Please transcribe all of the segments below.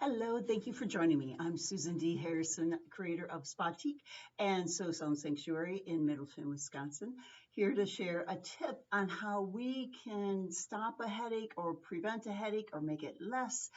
Hello, thank you for joining me. I'm Susan D. Harrison, creator of Spa-tique and Sound Sanctuary in Middleton, Wisconsin, here to share a tip on how we can stop a headache or prevent a headache or make it less,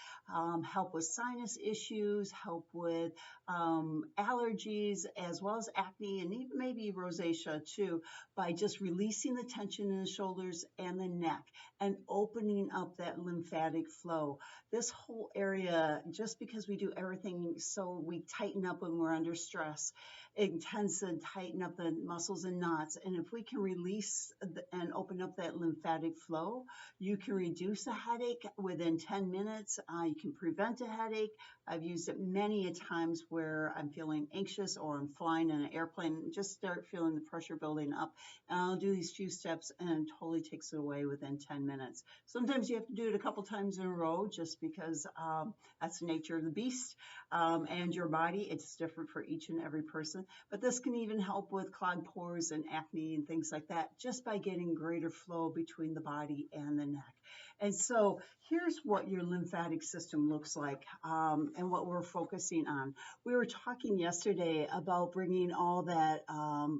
help with sinus issues, help with allergies, as well as acne and even maybe rosacea too, by just releasing the tension in the shoulders and the neck and opening up that lymphatic flow. This whole area, just because we do everything so we tighten up when we're under stress, it tends to tighten up the muscles and knots. And if we can release and open up that lymphatic flow, you can reduce a headache within 10 minutes. You can prevent a headache. I've used it many a times where I'm feeling anxious or I'm flying in an airplane, just start feeling the pressure building up. And I'll do these few steps and it totally takes it away within 10 minutes. Sometimes you have to do it a couple times in a row just because that's the nature of the beast and your body. It's different for each and every person. But this can even help with clogged pores and acne and things like that just by getting greater flow between the body and the neck. And so here's what your lymphatic system looks like and what we're focusing on. We were talking yesterday about bringing all that,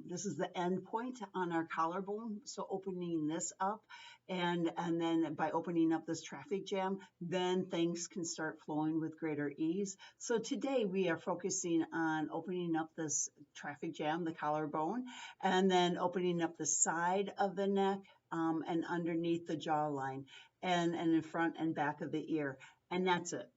this is the end point on our collarbone, so opening this up, and then by opening up this traffic jam, then things can start flowing with greater ease. So today we are focusing on opening up this traffic jam, the collarbone, and then opening up the side of the neck and underneath the jawline and in front and back of the ear. And that's it.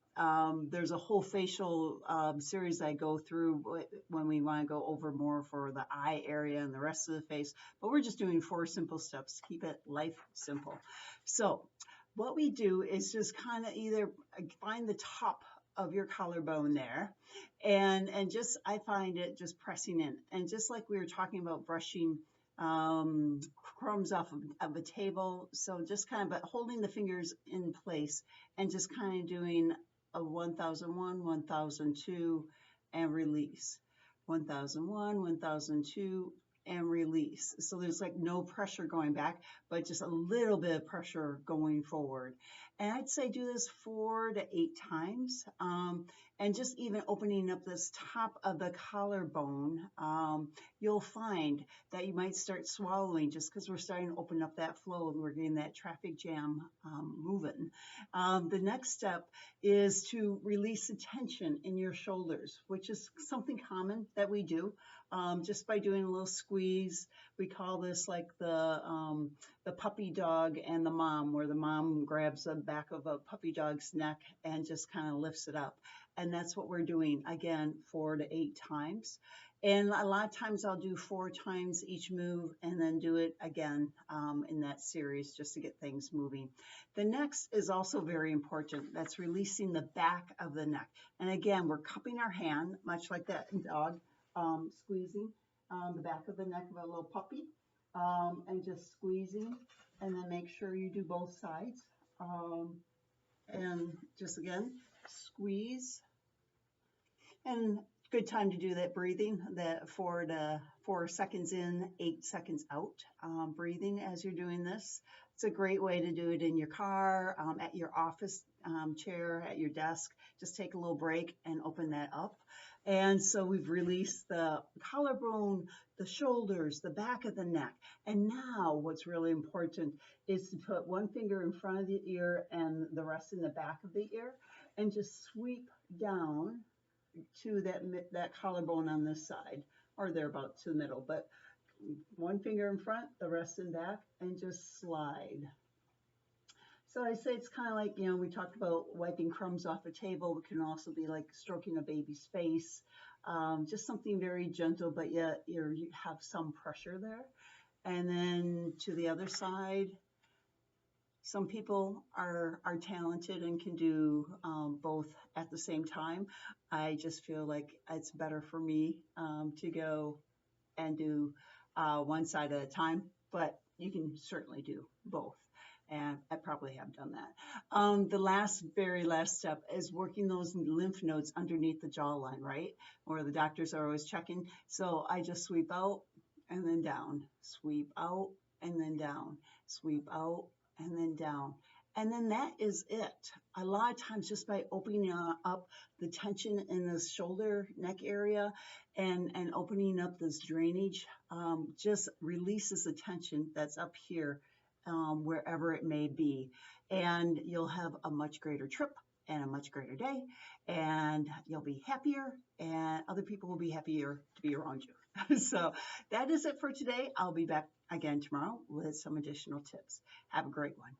There's a whole facial series I go through when we want to go over more for the eye area and the rest of the face, but we're just doing 4 simple steps to keep it life simple. So what we do is just kind of either find the top of your collarbone there and just I find it just pressing in, and just like we were talking about brushing crumbs off of a table, so just kind of holding the fingers in place and just kind of doing a 1001, 1002 and release, 1001, 1002 and release. So there's like no pressure going back, but just a little bit of pressure going forward. And I'd say do this 4 to 8 times. And just even opening up this top of the collarbone, you'll find that you might start swallowing just because we're starting to open up that flow and we're getting that traffic jam moving. The next step is to release the tension in your shoulders, which is something common that we do just by doing a little squeeze. We call this like the puppy dog and the mom, where the mom grabs the back of a puppy dog's neck and just kind of lifts it up. And that's what we're doing, again, 4 to 8 times. And a lot of times I'll do 4 times each move and then do it again in that series just to get things moving. The next is also very important. That's releasing the back of the neck. And again, we're cupping our hand, much like that dog, squeezing the back of the neck of a little puppy and just squeezing, and then make sure you do both sides. And just again, squeeze. And good time to do that breathing, that 4 seconds in, 8 seconds out, breathing as you're doing this. It's a great way to do it in your car, at your office chair, at your desk. Just take a little break and open that up. And so we've released the collarbone, the shoulders, the back of the neck. And now what's really important is to put one finger in front of the ear and the rest in the back of the ear, and just sweep down to that collarbone on this side, or thereabouts to the middle, but one finger in front, the rest in back, and just slide. So I say it's kind of like, we talked about wiping crumbs off a table. It can also be like stroking a baby's face, just something very gentle, but yet you have some pressure there. And then to the other side. Some people are talented and can do both at the same time. I just feel like it's better for me to go and do one side at a time, but you can certainly do both. And I probably have done that. The very last step is working those lymph nodes underneath the jawline, right? Where the doctors are always checking. So I just sweep out and then down, sweep out and then down, sweep out and then down. And then that is it. A lot of times, just by opening up the tension in the shoulder neck area and opening up this drainage, just releases the tension that's up here, wherever it may be. And you'll have a much greater trip and a much greater day, and you'll be happier, and other people will be happier to be around you. So that is it for today. I'll be back again tomorrow with some additional tips. Have a great one.